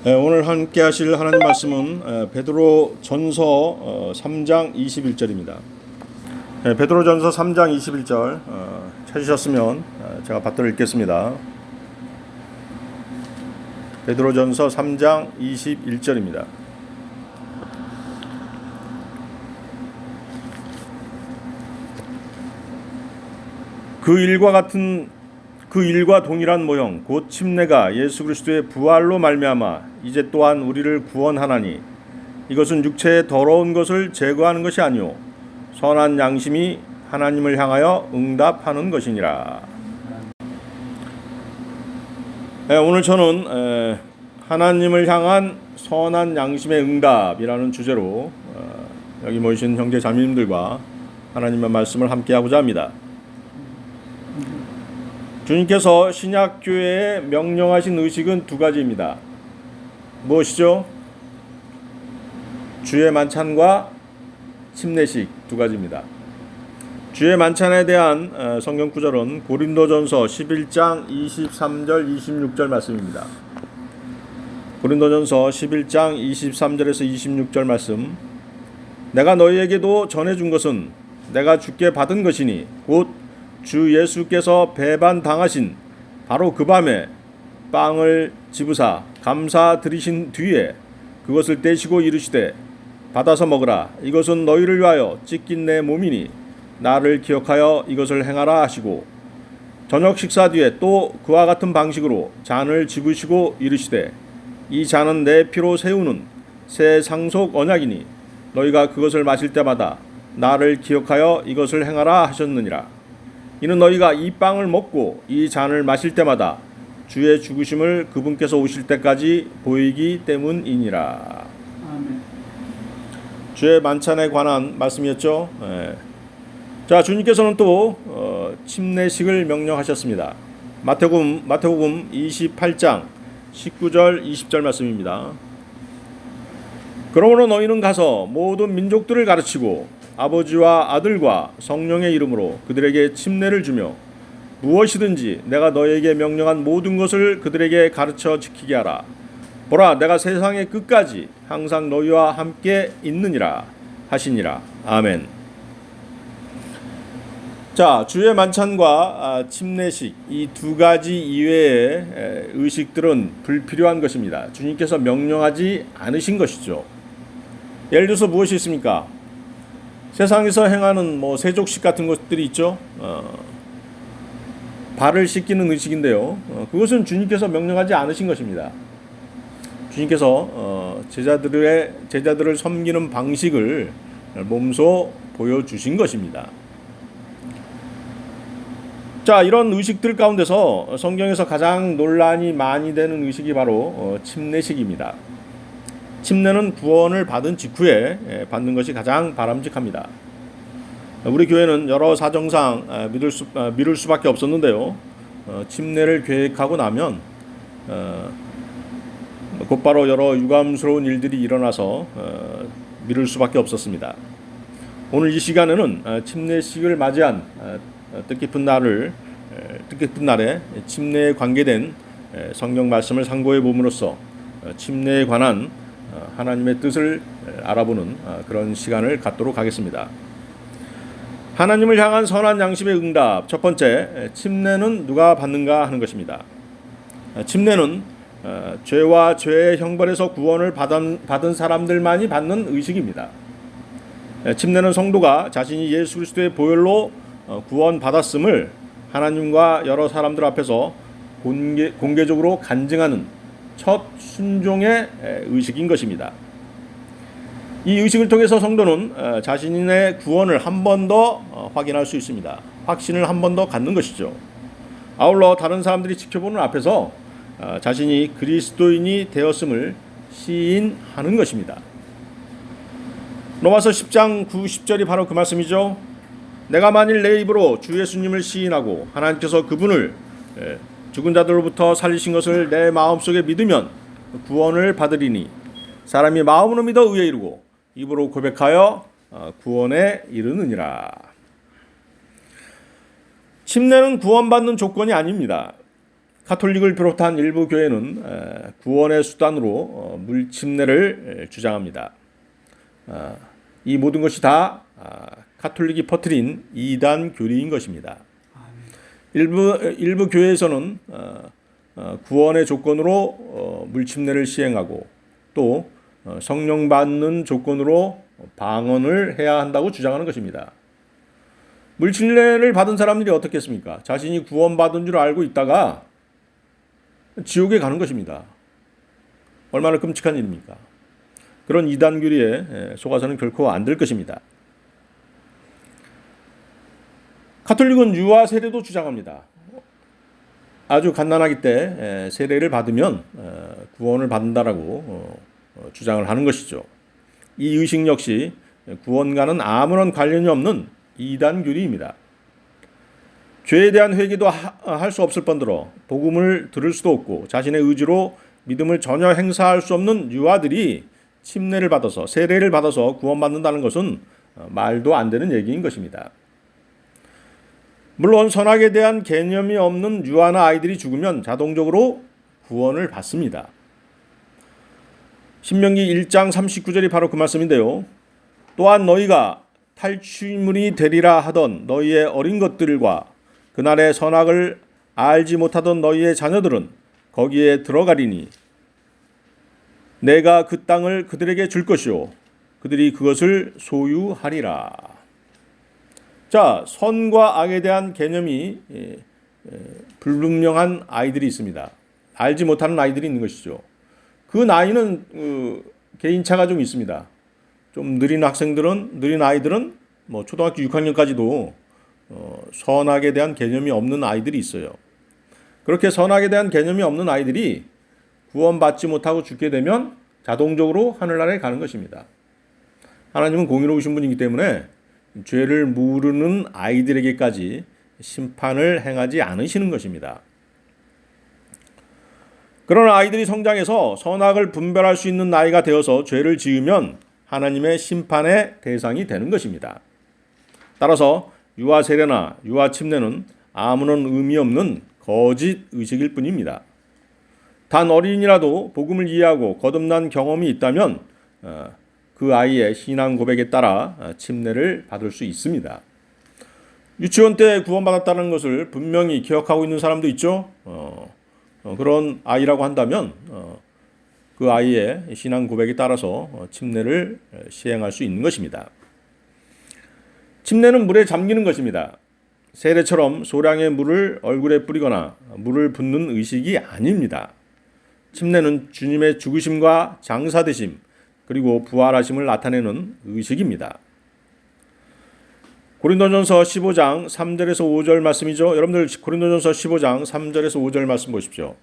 오늘 함께 하실 하나님 말씀은 베드로 전서 3장 21절입니다. 베드로 전서 3장 21절 찾으셨으면 제가 받들어 읽겠습니다. 베드로 전서 3장 21절입니다. 그 일과 동일한 모형 곧 침례가 예수 그리스도의 부활로 말미암아 이제 또한 우리를 구원하나니 이것은 육체의 더러운 것을 제거하는 것이 아니요 선한 양심이 하나님을 향하여 응답하는 것이니라. 오늘 저는 하나님을 향한 선한 양심의 응답이라는 주제로 여기 모이신 형제 자매님들과 하나님의 말씀을 함께 하고자 합니다. 주님께서 신약교회에 명령하신 의식은 두 가지입니다. 무엇이죠? 주의 만찬과 침례식 두 가지입니다. 주의 만찬에 대한 성경 구절은 고린도전서 11장 23절 26절 말씀입니다. 고린도전서 11장 23절에서 26절 말씀. 내가 너희에게도 전해준 것은 내가 주께 받은 것이니 곧 주 예수께서 배반당하신 바로 그 밤에 빵을 집으사 감사드리신 뒤에 그것을 떼시고 이르시되 받아서 먹으라. 이것은 너희를 위하여 찢긴 내 몸이니 나를 기억하여 이것을 행하라 하시고 저녁 식사 뒤에 또 그와 같은 방식으로 잔을 집으시고 이르시되 이 잔은 내 피로 세우는 새 상속 언약이니 너희가 그것을 마실 때마다 나를 기억하여 이것을 행하라 하셨느니라. 이는 너희가 이 빵을 먹고 이 잔을 마실 때마다 주의 죽으심을 그분께서 오실 때까지 보이기 때문이니라. 아멘. 주의 만찬에 관한 말씀이었죠. 자, 주님께서는 또 침례식을 명령하셨습니다. 마태복음 28장 19절 20절 말씀입니다. 그러므로 너희는 가서 모든 민족들을 가르치고 아버지와 아들과 성령의 이름으로 그들에게 침례를 주며 무엇이든지 내가 너희에게 명령한 모든 것을 그들에게 가르쳐 지키게 하라. 보라, 내가 세상의 끝까지 항상 너희와 함께 있느니라 하시니라. 아멘. 자, 주의 만찬과 침례식 이 두 가지 이외의 의식들은 불필요한 것입니다. 주님께서 명령하지 않으신 것이죠. 예를 들어서 무엇이 있습니까? 세상에서 행하는 세족식 같은 것들이 있죠. 발을 씻기는 의식인데요. 그것은 주님께서 명령하지 않으신 것입니다. 주님께서 제자들을 섬기는 방식을 몸소 보여주신 것입니다. 자, 이런 의식들 가운데서 성경에서 가장 논란이 많이 되는 의식이 바로 침례식입니다. 침례는 구원을 받은 직후에 받는 것이 가장 바람직합니다. 우리 교회는 여러 사정상 미룰 수밖에 없었는데요. 침례를 계획하고 나면 곧바로 여러 유감스러운 일들이 일어나서 미룰 수밖에 없었습니다. 오늘 이 시간에는 침례식을 맞이한 뜻깊은 날에 침례에 관계된 성경 말씀을 상고해 봄으로써 침례에 관한 하나님의 뜻을 알아보는 그런 시간을 갖도록 하겠습니다. 하나님을 향한 선한 양심의 응답. 첫 번째, 침례는 누가 받는가 하는 것입니다. 침례는 죄와 죄의 형벌에서 구원을 받은 사람들만이 받는 의식입니다. 침례는 성도가 자신이 예수 그리스도의 보혈로 구원받았음을 하나님과 여러 사람들 앞에서 공개적으로 간증하는 첫 순종의 의식인 것입니다. 이 의식을 통해서 성도는 자신의 구원을 한 번 더 확인할 수 있습니다. 확신을 한 번 더 갖는 것이죠. 아울러 다른 사람들이 지켜보는 앞에서 자신이 그리스도인이 되었음을 시인하는 것입니다. 로마서 10장 9, 10절이 바로 그 말씀이죠. 내가 만일 내 입으로 주 예수님을 시인하고 하나님께서 그분을 죽은 자들로부터 살리신 것을 내 마음속에 믿으면 구원을 받으리니 사람이 마음으로 믿어 의에 이르고 입으로 고백하여 구원에 이르느니라. 침례는 구원받는 조건이 아닙니다. 카톨릭을 비롯한 일부 교회는 구원의 수단으로 물침례를 주장합니다. 이 모든 것이 다 카톨릭이 퍼뜨린 이단 교리인 것입니다. 일부 교회에서는 구원의 조건으로 물침례를 시행하고 또 성령 받는 조건으로 방언을 해야 한다고 주장하는 것입니다. 물침례를 받은 사람들이 어떻겠습니까? 자신이 구원받은 줄 알고 있다가 지옥에 가는 것입니다. 얼마나 끔찍한 일입니까? 그런 이단 교리에 속아서는 결코 안 될 것입니다. 가톨릭은 유아 세례도 주장합니다. 아주 갓난아기 때 세례를 받으면 구원을 받는다라고 주장을 하는 것이죠. 이 의식 역시 구원과는 아무런 관련이 없는 이단 교리입니다. 죄에 대한 회개도 할 수 없을 뿐더러 복음을 들을 수도 없고 자신의 의지로 믿음을 전혀 행사할 수 없는 유아들이 침례를 받아서 세례를 받아서 구원받는다는 것은 말도 안 되는 얘기인 것입니다. 물론 선악에 대한 개념이 없는 유아나 아이들이 죽으면 자동적으로 구원을 받습니다. 신명기 1장 39절이 바로 그 말씀인데요. 또한 너희가 탈취물이 되리라 하던 너희의 어린 것들과 그날의 선악을 알지 못하던 너희의 자녀들은 거기에 들어가리니 내가 그 땅을 그들에게 줄 것이요 그들이 그것을 소유하리라. 자, 선과 악에 대한 개념이 불분명한 아이들이 있습니다. 알지 못하는 아이들이 있는 것이죠. 그 나이는 개인차가 좀 있습니다. 좀 느린 아이들은 뭐 초등학교 6학년까지도 선악에 대한 개념이 없는 아이들이 있어요. 그렇게 선악에 대한 개념이 없는 아이들이 구원받지 못하고 죽게 되면 자동적으로 하늘나라에 가는 것입니다. 하나님은 공의로우신 분이기 때문에 죄를 모르는 아이들에게까지 심판을 행하지 않으시는 것입니다. 그러나 아이들이 성장해서 선악을 분별할 수 있는 나이가 되어서 죄를 지으면 하나님의 심판의 대상이 되는 것입니다. 따라서 유아 세례나 유아 침례는 아무런 의미 없는 거짓 의식일 뿐입니다. 단 어린이라도 복음을 이해하고 거듭난 경험이 있다면 그 아이의 신앙 고백에 따라 침례를 받을 수 있습니다. 유치원 때 구원받았다는 것을 분명히 기억하고 있는 사람도 있죠. 그런 아이라고 한다면 그 아이의 신앙 고백에 따라서 침례를 시행할 수 있는 것입니다. 침례는 물에 잠기는 것입니다. 세례처럼 소량의 물을 얼굴에 뿌리거나 물을 붓는 의식이 아닙니다. 침례는 주님의 죽으심과 장사되심 그리고 부활하심을 나타내는 의식입니다. 고린도전서 15장 3절에서 5절 말씀이죠. 여러분들 고린도전서 15장 3절에서 5절 말씀 보십시오.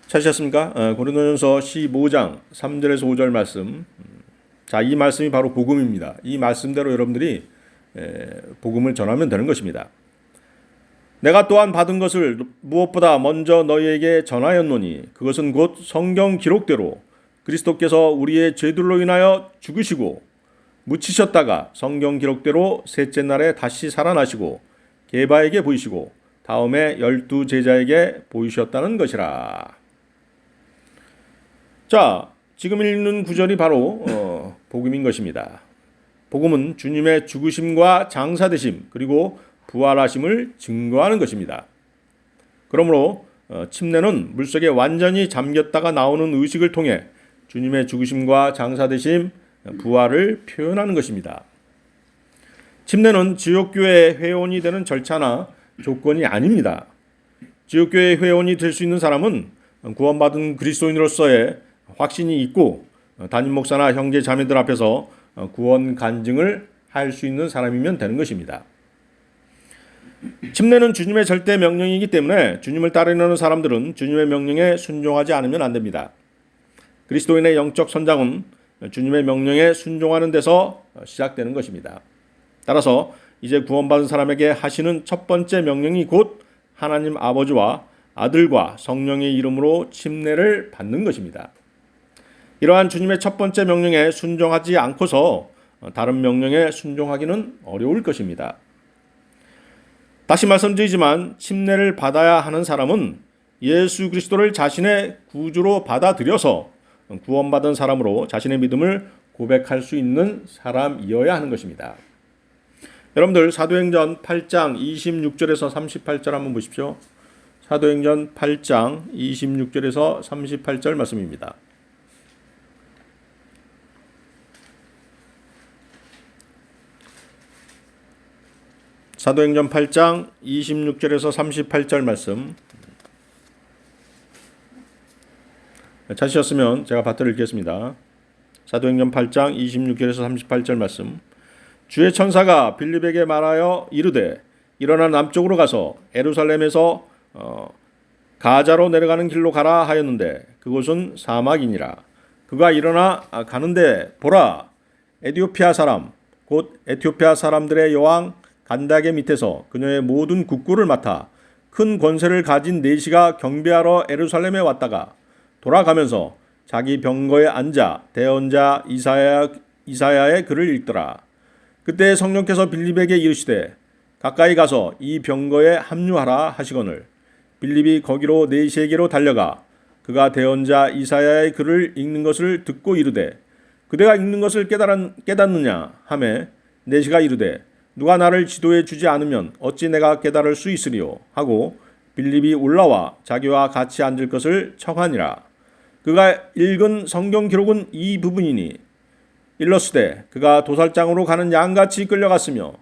찾으셨습니까? 고린도전서 15장 3절에서 5절 말씀. 자, 이 말씀이 바로 복음입니다. 이 말씀대로 여러분들이 복음을 전하면 되는 것입니다. 내가 또한 받은 것을 무엇보다 먼저 너희에게 전하였노니 그것은 곧 성경 기록대로 그리스도께서 우리의 죄들로 인하여 죽으시고 묻히셨다가 성경 기록대로 셋째 날에 다시 살아나시고 게바에게 보이시고 다음에 12 제자에게 보이셨다는 것이라. 자, 지금 읽는 구절이 바로 복음인 것입니다. 복음은 주님의 죽으심과 장사되심 그리고 부활하심을 증거하는 것입니다. 그러므로 침례는 물속에 완전히 잠겼다가 나오는 의식을 통해 주님의 죽으심과 장사되심, 부활을 표현하는 것입니다. 침례는 지옥교회의 회원이 되는 절차나 조건이 아닙니다. 지옥교회의 회원이 될 수 있는 사람은 구원받은 그리스도인으로서의 확신이 있고 담임 목사나 형제 자매들 앞에서 구원 간증을 할 수 있는 사람이면 되는 것입니다. 침례는 주님의 절대 명령이기 때문에 주님을 따르려는 사람들은 주님의 명령에 순종하지 않으면 안 됩니다. 그리스도인의 영적 선장은 주님의 명령에 순종하는 데서 시작되는 것입니다. 따라서 이제 구원받은 사람에게 하시는 첫 번째 명령이 곧 하나님 아버지와 아들과 성령의 이름으로 침례를 받는 것입니다. 이러한 주님의 첫 번째 명령에 순종하지 않고서 다른 명령에 순종하기는 어려울 것입니다. 다시 말씀드리지만 침례를 받아야 하는 사람은 예수 그리스도를 자신의 구주로 받아들여서 구원받은 사람으로 자신의 믿음을 고백할 수 있는 사람이어야 하는 것입니다. 여러분들 사도행전 8장 26절에서 38절 한번 보십시오. 사도행전 8장 26절에서 38절 말씀입니다. 사도행전 8장 26절에서 38절 말씀 찾으셨으면 제가 받들어 읽겠습니다. 사도행전 8장 26절에서 38절 말씀. 주의 천사가 빌립에게 말하여 이르되 일어나 남쪽으로 가서 예루살렘에서 가자로 내려가는 길로 가라 하였는데 그곳은 사막이니라. 그가 일어나 가는데 보라 에티오피아 사람 곧 에티오피아 사람들의 여왕 간다게 밑에서 그녀의 모든 국구를 맡아 큰 권세를 가진 내시가 경배하러 예루살렘에 왔다가 돌아가면서 자기 병거에 앉아 대언자 이사야의 글을 읽더라. 그때 성령께서 빌립에게 이르시되 가까이 가서 이 병거에 합류하라 하시거늘 빌립이 거기로 내시에게로 달려가 그가 대언자 이사야의 글을 읽는 것을 듣고 이르되 그대가 읽는 것을 깨닫느냐 하매 내시가 이르되 누가 나를 지도해 주지 않으면 어찌 내가 깨달을 수 있으리요 하고 빌립이 올라와 자기와 같이 앉을 것을 청하니라. 그가 읽은 성경 기록은 이 부분이니 일러스되 그가 도살장으로 가는 양같이 끌려갔으며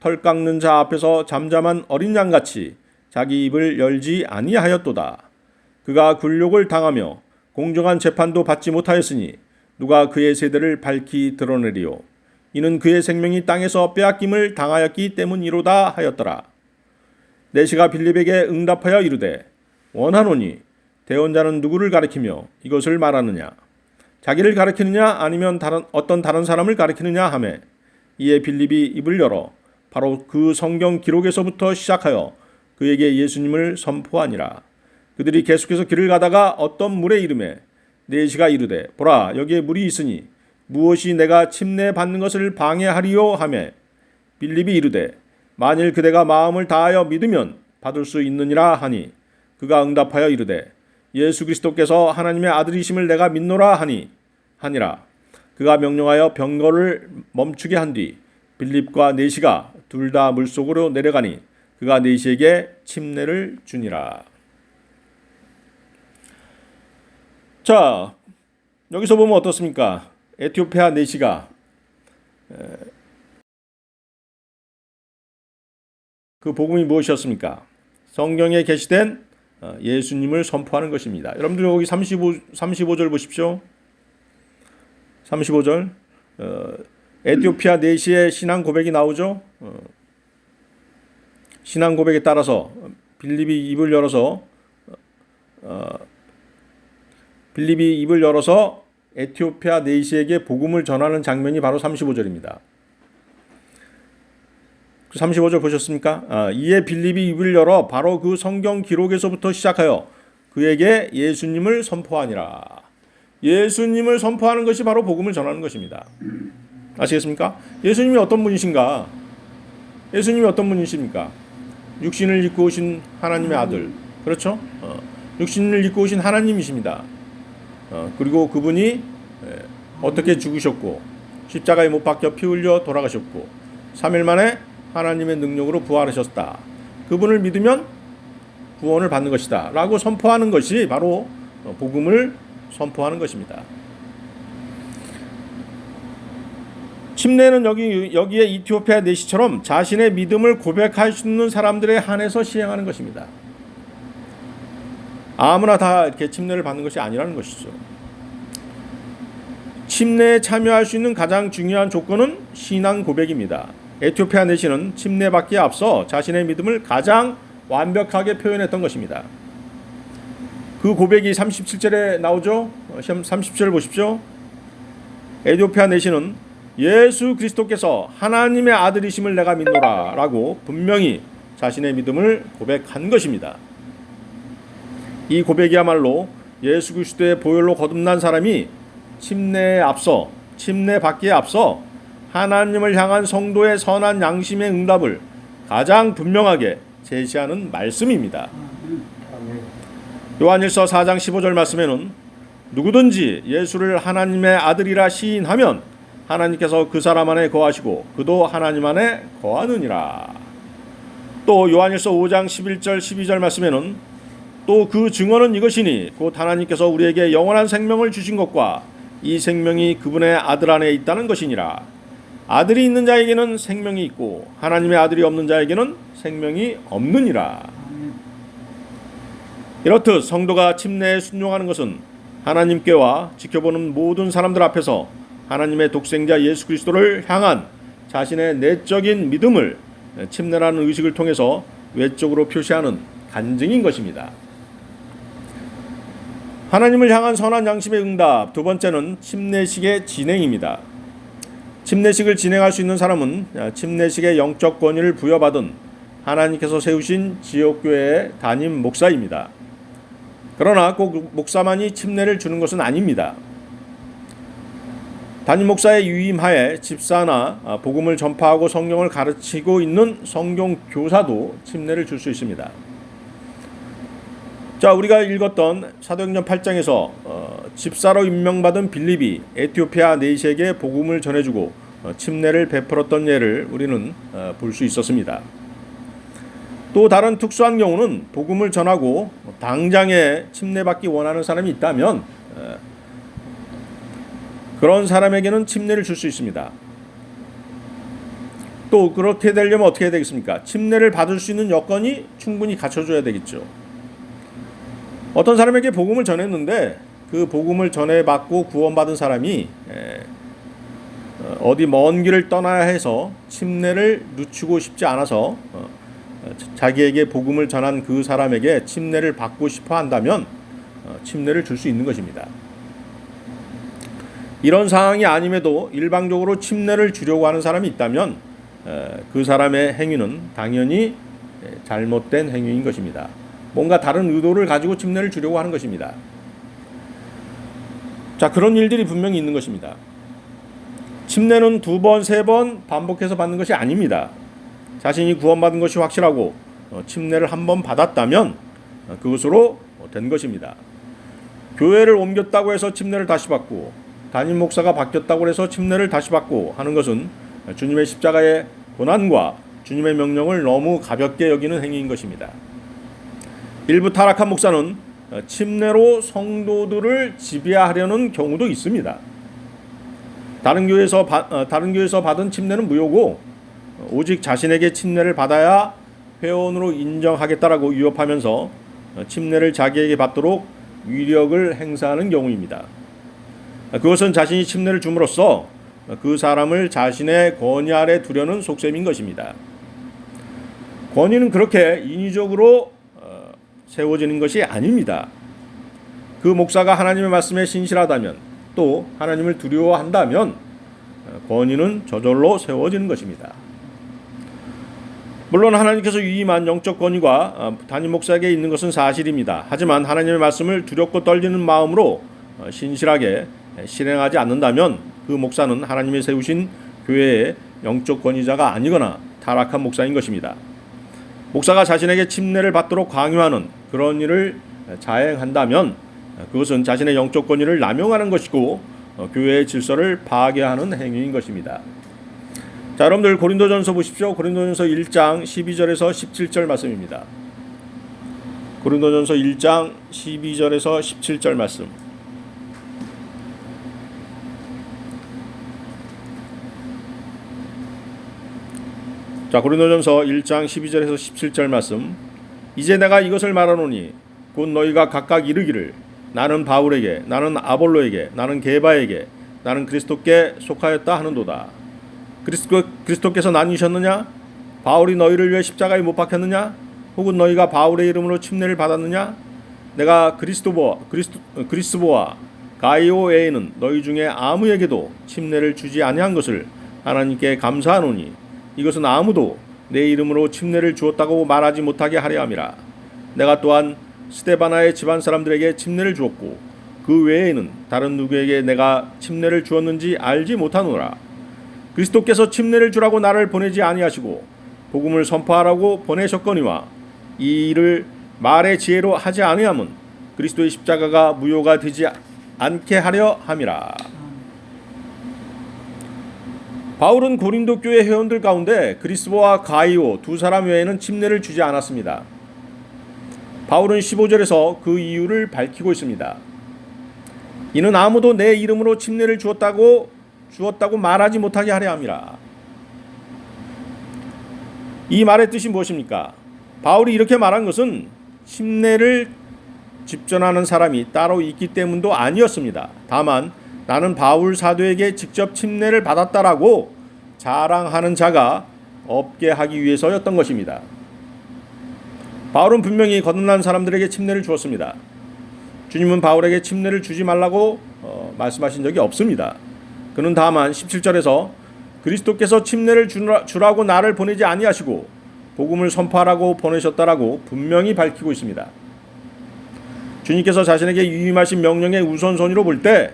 털 깎는 자 앞에서 잠잠한 어린 양같이 자기 입을 열지 아니하였도다. 그가 굴욕을 당하며 공정한 재판도 받지 못하였으니 누가 그의 세대를 밝히 드러내리요. 이는 그의 생명이 땅에서 빼앗김을 당하였기 때문이로다 하였더라. 내시가 빌립에게 응답하여 이르되 원하노니 대언자는 누구를 가리키며 이것을 말하느냐 자기를 가리키느냐 아니면 어떤 다른 사람을 가리키느냐 하매 이에 빌립이 입을 열어 바로 그 성경 기록에서부터 시작하여 그에게 예수님을 선포하니라. 그들이 계속해서 길을 가다가 어떤 물에 이르매 내시가 이르되 보라 여기에 물이 있으니 무엇이 내가 침례 받는 것을 방해하리요 하매 빌립이 이르되 만일 그대가 마음을 다하여 믿으면 받을 수 있느니라 하니 그가 응답하여 이르되 예수 그리스도께서 하나님의 아들이심을 내가 믿노라 하니라. 그가 명령하여 병거를 멈추게 한 뒤 빌립과 내시가 둘 다 물속으로 내려가니 그가 내시에게 침례를 주니라. 자, 여기서 보면 어떻습니까? 에티오피아 내시가 그 복음이 무엇이었습니까? 성경에 게시된 예수님을 선포하는 것입니다. 여러분들 여기 35절 보십시오. 35절 에티오피아 내시의 신앙 고백이 나오죠. 신앙 고백에 따라서 빌립이 입을 열어서 에티오피아 내시에게 복음을 전하는 장면이 바로 35절입니다. 35절 보셨습니까? 이에 빌립이 입을 열어 바로 그 성경 기록에서부터 시작하여 그에게 예수님을 선포하니라. 예수님을 선포하는 것이 바로 복음을 전하는 것입니다. 아시겠습니까? 예수님이 어떤 분이신가? 예수님이 어떤 분이십니까? 육신을 입고 오신 하나님의 아들. 그렇죠? 육신을 입고 오신 하나님이십니다. 그리고 그분이 어떻게 죽으셨고 십자가에 못 박혀 피 흘려 돌아가셨고 3일 만에 하나님의 능력으로 부활하셨다. 그분을 믿으면 구원을 받는 것이다 라고 선포하는 것이 바로 복음을 선포하는 것입니다. 침례는 여기에 이티오피아 내시처럼 자신의 믿음을 고백할 수 있는 사람들에 한해서 시행하는 것입니다. 아무나 다 이렇게 침례를 받는 것이 아니라는 것이죠. 침례에 참여할 수 있는 가장 중요한 조건은 신앙 고백입니다. 에티오피아 내시는 침례받기에 앞서 자신의 믿음을 가장 완벽하게 표현했던 것입니다. 그 고백이 37절에 나오죠. 30절 보십시오. 에티오피아 내시는 예수 그리스도께서 하나님의 아들이심을 내가 믿노라 라고 분명히 자신의 믿음을 고백한 것입니다. 이 고백이야말로 예수 그리스도의 보혈로 거듭난 사람이 침례 받기에 앞서 하나님을 향한 성도의 선한 양심의 응답을 가장 분명하게 제시하는 말씀입니다. 요한일서 4장 15절 말씀에는 누구든지 예수를 하나님의 아들이라 시인하면 하나님께서 그 사람 안에 거하시고 그도 하나님 안에 거하느니라. 또 요한일서 5장 11절 12절 말씀에는 또 그 증언은 이것이니 곧 하나님께서 우리에게 영원한 생명을 주신 것과 이 생명이 그분의 아들 안에 있다는 것이니라. 아들이 있는 자에게는 생명이 있고 하나님의 아들이 없는 자에게는 생명이 없느니라. 이렇듯 성도가 침례에 순종하는 것은 하나님께와 지켜보는 모든 사람들 앞에서 하나님의 독생자 예수 그리스도를 향한 자신의 내적인 믿음을 침례라는 의식을 통해서 외적으로 표시하는 간증인 것입니다. 하나님을 향한 선한 양심의 응답, 두 번째는 침례식의 진행입니다. 침례식을 진행할 수 있는 사람은 침례식의 영적 권위를 부여받은 하나님께서 세우신 지역교회의 담임 목사입니다. 그러나 꼭 목사만이 침례를 주는 것은 아닙니다. 담임 목사의 유임하에 집사나 복음을 전파하고 성경을 가르치고 있는 성경 교사도 침례를 줄 수 있습니다. 자, 우리가 읽었던 사도행전 8장에서 집사로 임명받은 빌립이 에티오피아 내시에게 복음을 전해주고 침례를 베풀었던 예를 우리는 볼 수 있었습니다. 또 다른 특수한 경우는 복음을 전하고 당장에 침례받기 원하는 사람이 있다면 그런 사람에게는 침례를 줄 수 있습니다. 또 그렇게 되려면 어떻게 해야 되겠습니까? 침례를 받을 수 있는 여건이 충분히 갖춰줘야 되겠죠. 어떤 사람에게 복음을 전했는데 그 복음을 전해받고 구원받은 사람이 어디 먼 길을 떠나야 해서 침례를 늦추고 싶지 않아서 자기에게 복음을 전한 그 사람에게 침례를 받고 싶어 한다면 침례를 줄 수 있는 것입니다. 이런 상황이 아님에도 일방적으로 침례를 주려고 하는 사람이 있다면 그 사람의 행위는 당연히 잘못된 행위인 것입니다. 뭔가 다른 의도를 가지고 침례를 주려고 하는 것입니다. 자, 그런 일들이 분명히 있는 것입니다. 침례는 2번, 3번 반복해서 받는 것이 아닙니다. 자신이 구원받은 것이 확실하고 침례를 한 번 받았다면 그것으로 된 것입니다. 교회를 옮겼다고 해서 침례를 다시 받고 담임 목사가 바뀌었다고 해서 침례를 다시 받고 하는 것은 주님의 십자가의 고난과 주님의 명령을 너무 가볍게 여기는 행위인 것입니다. 일부 타락한 목사는 침례로 성도들을 지배하려는 경우도 있습니다. 다른 교회에서 받은 침례는 무효고 오직 자신에게 침례를 받아야 회원으로 인정하겠다라고 위협하면서 침례를 자기에게 받도록 위력을 행사하는 경우입니다. 그것은 자신이 침례를 줌으로써 그 사람을 자신의 권위 아래 두려는 속셈인 것입니다. 권위는 그렇게 인위적으로 세워지는 것이 아닙니다. 그 목사가 하나님의 말씀에 신실하다면 또 하나님을 두려워한다면 권위는 저절로 세워지는 것입니다. 물론 하나님께서 위임한 영적 권위가 담임 목사에게 있는 것은 사실입니다. 하지만 하나님의 말씀을 두렵고 떨리는 마음으로 신실하게 실행하지 않는다면 그 목사는 하나님이 세우신 교회의 영적 권위자가 아니거나 타락한 목사인 것입니다. 목사가 자신에게 침례를 받도록 강요하는 그런 일을 자행한다면 그것은 자신의 영적 권위를 남용하는 것이고 교회의 질서를 파괴하는 행위인 것입니다. 자, 여러분들 고린도전서 보십시오. 고린도전서 1장 12절에서 17절 말씀입니다. 고린도전서 1장 12절에서 17절 말씀. 자, 고린도전서 1장 12절에서 17절 말씀. 이제 내가 이것을 말하노니 곧 너희가 각각 이르기를 나는 바울에게, 나는 아볼로에게, 나는 게바에게, 나는 그리스도께 속하였다 하는도다. 그리스도께서 나뉘셨느냐? 바울이 너희를 위해 십자가에 못 박혔느냐? 혹은 너희가 바울의 이름으로 침례를 받았느냐? 내가 그리스보와 가이오 외에는 너희 중에 아무에게도 침례를 주지 아니한 것을 하나님께 감사하노니 이것은 아무도 내 이름으로 침례를 주었다고 말하지 못하게 하려 함이라. 내가 또한 스데바나의 집안 사람들에게 침례를 주었고 그 외에는 다른 누구에게 내가 침례를 주었는지 알지 못하노라. 그리스도께서 침례를 주라고 나를 보내지 아니하시고 복음을 선포하라고 보내셨거니와 이 일을 말의 지혜로 하지 아니함은 그리스도의 십자가가 무효가 되지 않게 하려 함이라. 바울은 고린도 교회 회원들 가운데 그리스도와 가이오 두 사람 외에는 침례를 주지 않았습니다. 바울은 15절에서 그 이유를 밝히고 있습니다. 이는 아무도 내 이름으로 침례를 주었다고 말하지 못하게 하려 함이라. 이 말의 뜻이 무엇입니까? 바울이 이렇게 말한 것은 침례를 집전하는 사람이 따로 있기 때문도 아니었습니다. 다만 나는 바울 사도에게 직접 침례를 받았다라고 자랑하는 자가 없게 하기 위해서였던 것입니다. 바울은 분명히 거듭난 사람들에게 침례를 주었습니다. 주님은 바울에게 침례를 주지 말라고 말씀하신 적이 없습니다. 그는 다만 17절에서 그리스도께서 침례를 주라고 나를 보내지 아니하시고 복음을 선포하라고 보내셨다라고 분명히 밝히고 있습니다. 주님께서 자신에게 위임하신 명령의 우선순위로 볼 때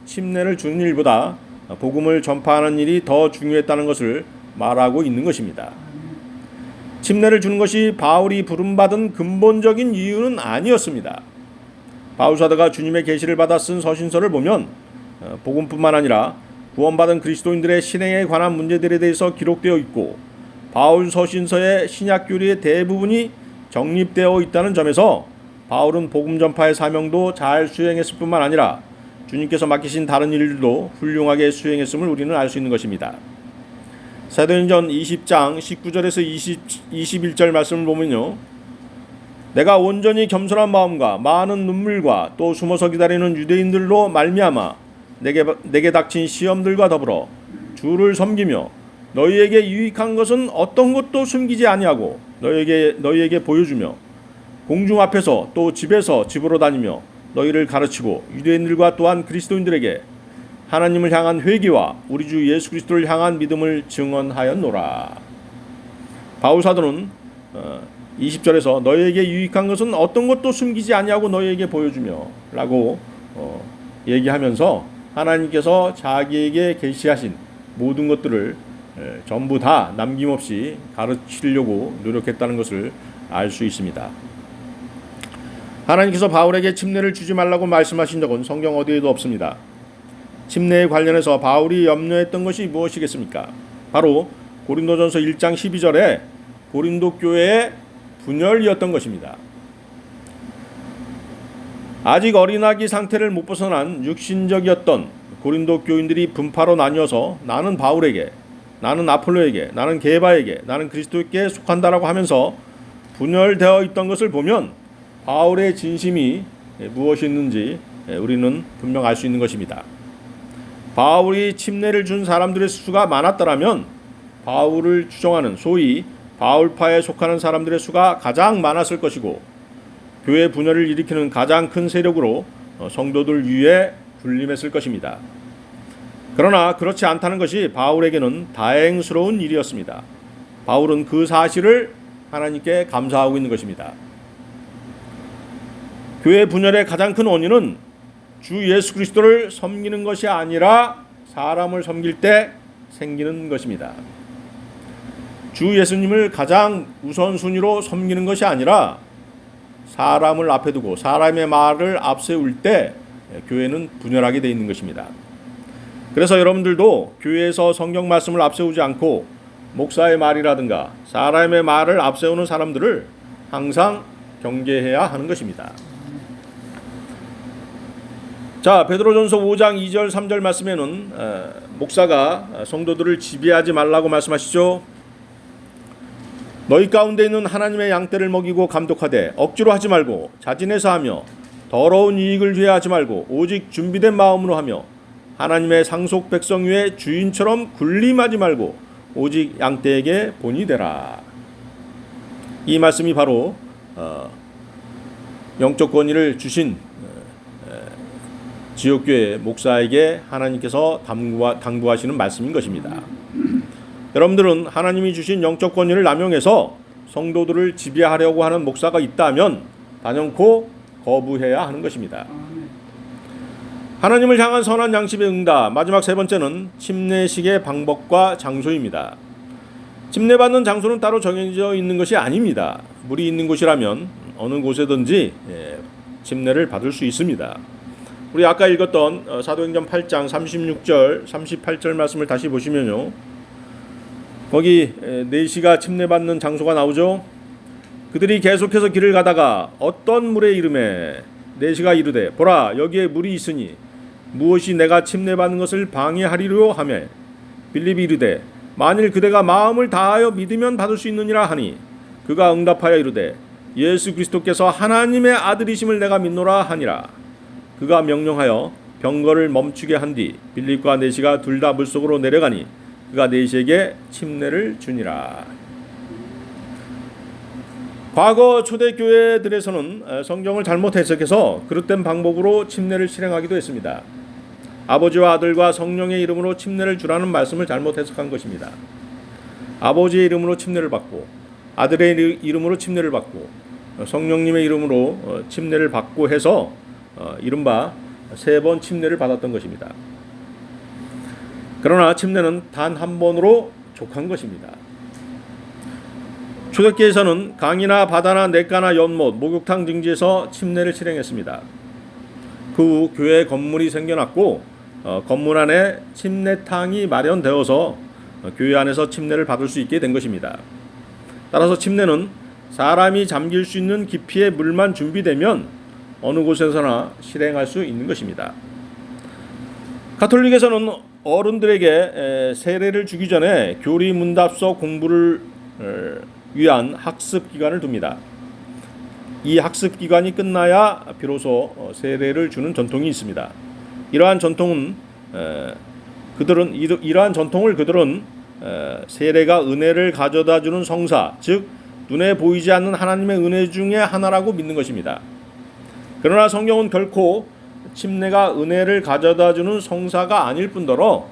침례를 주는 일보다 복음을 전파하는 일이 더 중요했다는 것을 말하고 있는 것입니다. 침례를 주는 것이 바울이 부름받은 근본적인 이유는 아니었습니다. 바울 사도가 주님의 계시를 받아 쓴 서신서를 보면 복음뿐만 아니라 구원받은 그리스도인들의 신앙에 관한 문제들에 대해서 기록되어 있고 바울 서신서의 신약 교리의 대부분이 정립되어 있다는 점에서 바울은 복음 전파의 사명도 잘 수행했을 뿐만 아니라 주님께서 맡기신 다른 일들도 훌륭하게 수행했음을 우리는 알 수 있는 것입니다. 사도행전 20장 19절에서 21절 말씀을 보면요. 내가 온전히 겸손한 마음과 많은 눈물과 또 숨어서 기다리는 유대인들로 말미암아 내게 닥친 시험들과 더불어 주를 섬기며 너희에게 유익한 것은 어떤 것도 숨기지 아니하고 너희에게 보여주며 공중 앞에서 또 집에서 집으로 다니며 너희를 가르치고 유대인들과 또한 그리스도인들에게 하나님을 향한 회개와 우리 주 예수 그리스도를 향한 믿음을 증언하였노라. 바울 사도는 20절에서 너희에게 유익한 것은 어떤 것도 숨기지 아니하고 너희에게 보여주며 라고 얘기하면서 하나님께서 자기에게 계시하신 모든 것들을 전부 다 남김없이 가르치려고 노력했다는 것을 알 수 있습니다. 하나님께서 바울에게 침례를 주지 말라고 말씀하신 적은 성경 어디에도 없습니다. 침례에 관련해서 바울이 염려했던 것이 무엇이겠습니까? 바로 고린도전서 1장 12절에 고린도 교회의 분열이었던 것입니다. 아직 어린아기 상태를 못 벗어난 육신적이었던 고린도 교인들이 분파로 나뉘어서 나는 바울에게, 나는 아폴로에게, 나는 게바에게, 나는 그리스도께 속한다라고 하면서 분열되어 있던 것을 보면 바울의 진심이 무엇이었는지 우리는 분명 알 수 있는 것입니다. 바울이 침례를 준 사람들의 수가 많았더라면 바울을 추종하는 소위 바울파에 속하는 사람들의 수가 가장 많았을 것이고 교회 분열을 일으키는 가장 큰 세력으로 성도들 위에 군림했을 것입니다. 그러나 그렇지 않다는 것이 바울에게는 다행스러운 일이었습니다. 바울은 그 사실을 하나님께 감사하고 있는 것입니다. 교회 분열의 가장 큰 원인은 주 예수 그리스도를 섬기는 것이 아니라 사람을 섬길 때 생기는 것입니다. 주 예수님을 가장 우선순위로 섬기는 것이 아니라 사람을 앞에 두고 사람의 말을 앞세울 때 교회는 분열하게 되어 있는 것입니다. 그래서 여러분들도 교회에서 성경 말씀을 앞세우지 않고 목사의 말이라든가 사람의 말을 앞세우는 사람들을 항상 경계해야 하는 것입니다. 자, 베드로전서 5장 2절 3절 말씀에는 목사가 성도들을 지배하지 말라고 말씀하시죠. 너희 가운데 있는 하나님의 양떼를 먹이고 감독하되 억지로 하지 말고 자진해서 하며 더러운 이익을 위해 하지 말고 오직 준비된 마음으로 하며 하나님의 상속 백성 위에 주인처럼 군림하지 말고 오직 양떼에게 본이 되라. 이 말씀이 바로 영적 권위를 주신 지역교회 목사에게 하나님께서 당부하시는 말씀인 것입니다. 여러분들은 하나님이 주신 영적 권위를 남용해서 성도들을 지배하려고 하는 목사가 있다면 단연코 거부해야 하는 것입니다. 하나님을 향한 선한 양심의 응답. 마지막 세 번째는 침례식의 방법과 장소입니다. 침례받는 장소는 따로 정해져 있는 것이 아닙니다. 물이 있는 곳이라면 어느 곳에든지 침례를 받을 수 있습니다. 우리 아까 읽었던 사도행전 8장 36절 38절 말씀을 다시 보시면요, 거기 내시가 침례받는 장소가 나오죠. 그들이 계속해서 길을 가다가 어떤 물에 이르매 내시가 이르되 보라 여기에 물이 있으니 무엇이 내가 침례받는 것을 방해하리요 하매 빌립이 이르되 만일 그대가 마음을 다하여 믿으면 받을 수 있느니라 하니 그가 응답하여 이르되 예수 그리스도께서 하나님의 아들이심을 내가 믿노라 하니라. 그가 명령하여 병거를 멈추게 한 뒤 빌립과 내시가 둘 다 물속으로 내려가니 그가 내시에게 침례를 주니라. 과거 초대교회들에서는 성경을 잘못 해석해서 그릇된 방법으로 침례를 실행하기도 했습니다. 아버지와 아들과 성령의 이름으로 침례를 주라는 말씀을 잘못 해석한 것입니다. 아버지의 이름으로 침례를 받고 아들의 이름으로 침례를 받고 성령님의 이름으로 침례를 받고 해서 이른바 3번 침례를 받았던 것입니다. 그러나 침례는 단 한 번으로 족한 것입니다. 초대교회에서는 강이나 바다나 냇가나 연못, 목욕탕 등지에서 침례를 실행했습니다. 그 후 교회 건물이 생겨났고 건물 안에 침례탕이 마련되어서 교회 안에서 침례를 받을 수 있게 된 것입니다. 따라서 침례는 사람이 잠길 수 있는 깊이의 물만 준비되면 어느 곳에서나 실행할 수 있는 것입니다. 가톨릭에서는 어른들에게 세례를 주기 전에 교리 문답서 공부를 위한 학습 기간을 둡니다. 이 학습 기간이 끝나야 비로소 세례를 주는 전통이 있습니다. 이러한 전통을 그들은 세례가 은혜를 가져다 주는 성사, 즉 눈에 보이지 않는 하나님의 은혜 중에 하나라고 믿는 것입니다. 그러나 성경은 결코 침례가 은혜를 가져다 주는 성사가 아닐 뿐더러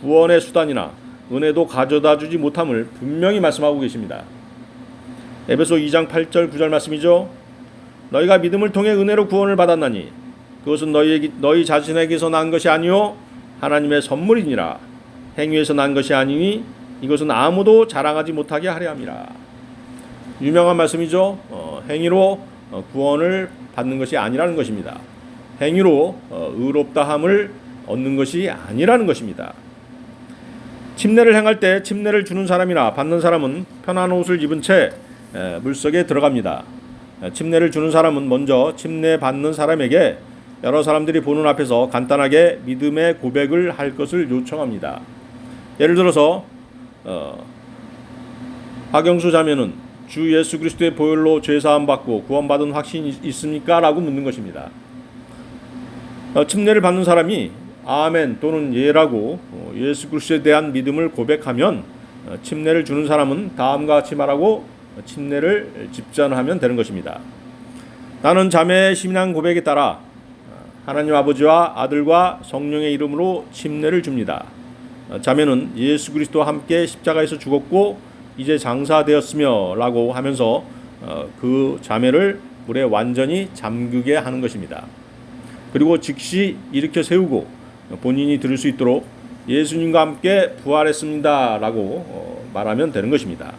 구원의 수단이나 은혜도 가져다 주지 못함을 분명히 말씀하고 계십니다. 에베소 2장 8절 9절 말씀이죠. 너희가 믿음을 통해 은혜로 구원을 받았나니 그것은 너희 자신에게서 난 것이 아니요 하나님의 선물이니라. 행위에서 난 것이 아니니 이것은 아무도 자랑하지 못하게 하려 함이라. 유명한 말씀이죠. 행위로 구원을 받는 것이 아니라는 것입니다. 행위로 의롭다함을 얻는 것이 아니라는 것입니다. 침례를 행할 때 침례를 주는 사람이나 받는 사람은 편한 옷을 입은 채 물속에 들어갑니다. 침례를 주는 사람은 먼저 침례 받는 사람에게 여러 사람들이 보는 앞에서 간단하게 믿음의 고백을 할 것을 요청합니다. 예를 들어서 박영수 자매는 주 예수 그리스도의 보혈로 죄사함 받고 구원받은 확신이 있습니까? 라고 묻는 것입니다. 침례를 받는 사람이 아멘 또는 예라고 예수 그리스도에 대한 믿음을 고백하면 침례를 주는 사람은 다음과 같이 말하고 침례를 집전하면 되는 것입니다. 나는 자매의 신앙 고백에 따라 하나님 아버지와 아들과 성령의 이름으로 침례를 줍니다. 자매는 예수 그리스도와 함께 십자가에서 죽었고 이제 장사되었으며 라고 하면서 그 자매를 물에 완전히 잠그게 하는 것입니다. 그리고 즉시 일으켜 세우고 본인이 들을 수 있도록 예수님과 함께 부활했습니다 라고 말하면 되는 것입니다.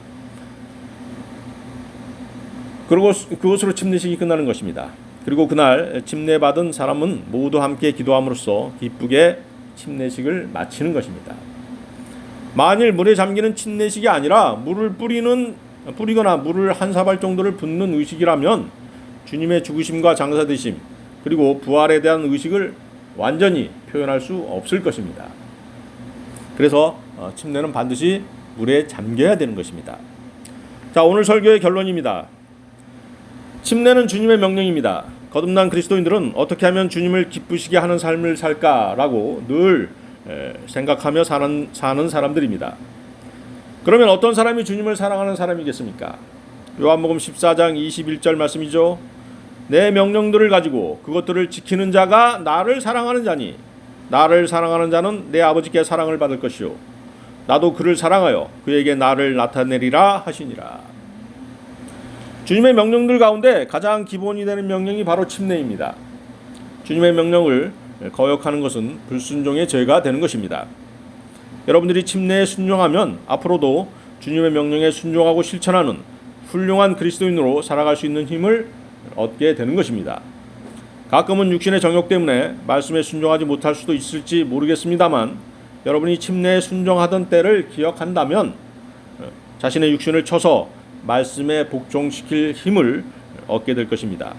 그리고 그것으로 침례식이 끝나는 것입니다. 그리고 그날 침례받은 사람은 모두 함께 기도함으로써 기쁘게 침례식을 마치는 것입니다. 만일 물에 잠기는 침례식이 아니라 물을 뿌리거나 물을 한 사발 정도를 붓는 의식이라면 주님의 죽으심과 장사되심 그리고 부활에 대한 의식을 완전히 표현할 수 없을 것입니다. 그래서 침례는 반드시 물에 잠겨야 되는 것입니다. 자, 오늘 설교의 결론입니다. 침례는 주님의 명령입니다. 거듭난 그리스도인들은 어떻게 하면 주님을 기쁘시게 하는 삶을 살까라고 늘 생각하며 사는 사람들입니다. 그러면 어떤 사람이 주님을 사랑하는 사람이겠습니까? 요한복음 14장 21절 말씀이죠. 내 명령들을 가지고 그것들을 지키는 자가 나를 사랑하는 자니 나를 사랑하는 자는 내 아버지께 사랑을 받을 것이요 나도 그를 사랑하여 그에게 나를 나타내리라 하시니라. 주님의 명령들 가운데 가장 기본이 되는 명령이 바로 침례입니다. 주님의 명령을 거역하는 것은 불순종의 죄가 되는 것입니다. 여러분들이 침례에 순종하면 앞으로도 주님의 명령에 순종하고 실천하는 훌륭한 그리스도인으로 살아갈 수 있는 힘을 얻게 되는 것입니다. 가끔은 육신의 정욕 때문에 말씀에 순종하지 못할 수도 있을지 모르겠습니다만 여러분이 침례에 순종하던 때를 기억한다면 자신의 육신을 쳐서 말씀에 복종시킬 힘을 얻게 될 것입니다.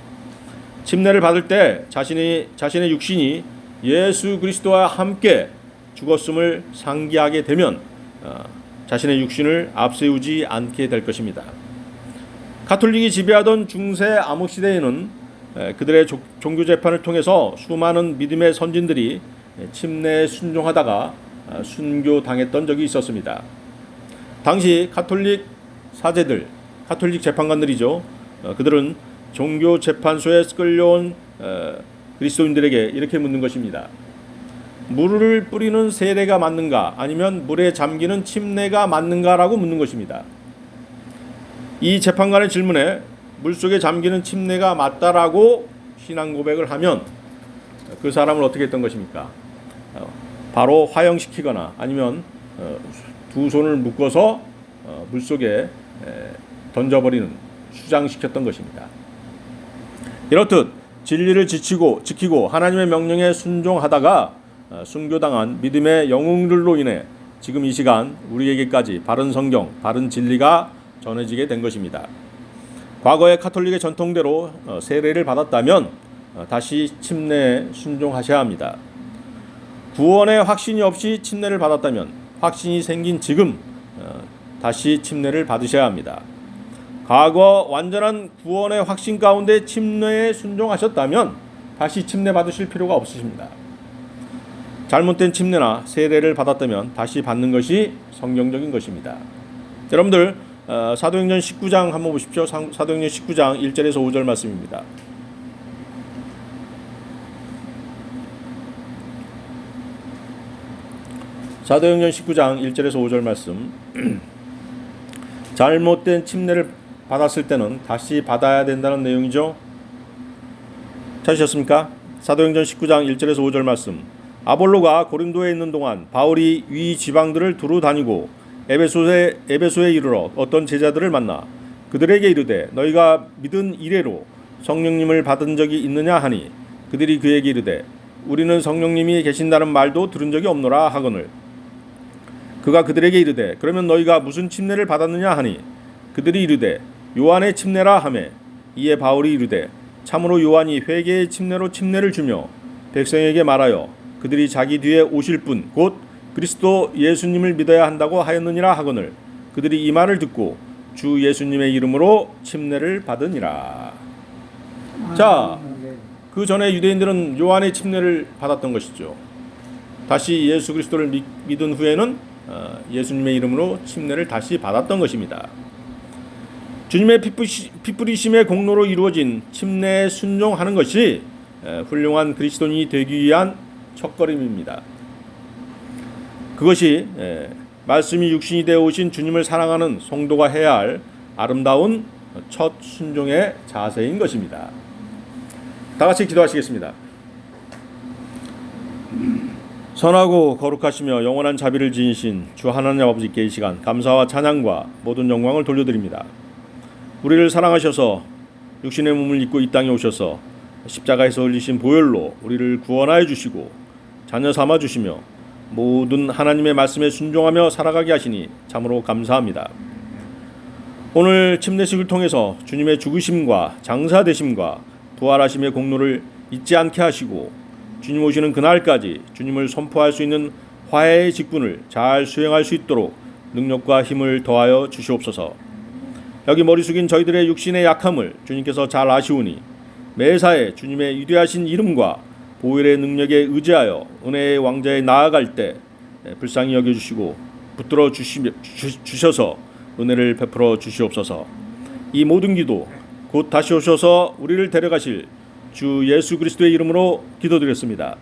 침례를 받을 때 자신의 육신이 예수 그리스도와 함께 죽었음을 상기하게 되면 자신의 육신을 앞세우지 않게 될 것입니다. 가톨릭이 지배하던 중세 암흑 시대에는 그들의 종교 재판을 통해서 수많은 믿음의 선진들이 침례에 순종하다가 순교당했던 적이 있었습니다. 당시 가톨릭 사제들, 가톨릭 재판관들이죠. 그들은 종교 재판소에 끌려온 그리스도인들에게 이렇게 묻는 것입니다. 물을 뿌리는 세례가 맞는가 아니면 물에 잠기는 침례가 맞는가라고 묻는 것입니다. 이 재판관의 질문에 물속에 잠기는 침례가 맞다라고 신앙 고백을 하면 그 사람을 어떻게 했던 것입니까? 바로 화형시키거나 아니면 두 손을 묶어서 물속에 던져버리는, 수장시켰던 것입니다. 이렇듯 진리를 지키고 하나님의 명령에 순종하다가 순교당한 믿음의 영웅들로 인해 지금 이 시간 우리에게까지 바른 성경, 바른 진리가 전해지게 된 것입니다. 과거의 가톨릭의 전통대로 세례를 받았다면 다시 침례에 순종하셔야 합니다. 구원의 확신이 없이 침례를 받았다면 확신이 생긴 지금 다시 침례를 받으셔야 합니다. 과거 완전한 구원의 확신 가운데 침례에 순종하셨다면 다시 침례 받으실 필요가 없으십니다. 잘못된 침례나 세례를 받았다면 다시 받는 것이 성경적인 것입니다. 여러분들 사도행전 19장 한번 보십시오. 사도행전 19장 1절에서 5절 말씀입니다. 사도행전 19장 1절에서 5절 말씀. 잘못된 침례를 받았을 때는 다시 받아야 된다는 내용이죠. 찾으셨습니까? 사도행전 19장 1절에서 5절 말씀. 아볼로가 고린도에 있는 동안 바울이 위 지방들을 두루 다니고 에베소에 이르러 어떤 제자들을 만나 그들에게 이르되 너희가 믿은 이래로 성령님을 받은 적이 있느냐 하니 그들이 그에게 이르되 우리는 성령님이 계신다는 말도 들은 적이 없노라 하거늘 그가 그들에게 이르되 그러면 너희가 무슨 침례를 받았느냐 하니 그들이 이르되 요한의 침례라 하매 이에 바울이 이르되 참으로 요한이 회개의 침례로 침례를 주며 백성에게 말하여 그들이 자기 뒤에 오실 분 곧 그리스도 예수님을 믿어야 한다고 하였느니라 하거늘 그들이 이 말을 듣고 주 예수님의 이름으로 침례를 받으니라. 자, 그 전에 유대인들은 요한의 침례를 받았던 것이죠. 다시 예수 그리스도를 믿은 후에는 예수님의 이름으로 침례를 다시 받았던 것입니다. 주님의 피뿌리심의 공로로 이루어진 침례에 순종하는 것이 훌륭한 그리스도인이 되기 위한 첫걸음입니다. 그것이 말씀이 육신이 되어 오신 주님을 사랑하는 성도가 해야 할 아름다운 첫 순종의 자세인 것입니다. 다 같이 기도하시겠습니다. 선하고 거룩하시며 영원한 자비를 지니신 주 하나님 아버지께 이 시간 감사와 찬양과 모든 영광을 돌려드립니다. 우리를 사랑하셔서 육신의 몸을 입고 이 땅에 오셔서 십자가에서 흘리신 보혈로 우리를 구원하여 주시고 자녀 삼아 주시며 모든 하나님의 말씀에 순종하며 살아가게 하시니 참으로 감사합니다. 오늘 침례식을 통해서 주님의 죽으심과 장사되심과 부활하심의 공로를 잊지 않게 하시고 주님 오시는 그날까지 주님을 선포할 수 있는 화해의 직분을 잘 수행할 수 있도록 능력과 힘을 더하여 주시옵소서. 여기 머리 숙인 저희들의 육신의 약함을 주님께서 잘 아시오니 매사에 주님의 위대하신 이름과 보혈의 능력에 의지하여 은혜의 왕자에 나아갈 때 불쌍히 여겨주시고 붙들어 주셔서 은혜를 베풀어 주시옵소서. 이 모든 기도 곧 다시 오셔서 우리를 데려가실 주 예수 그리스도의 이름으로 기도드렸습니다.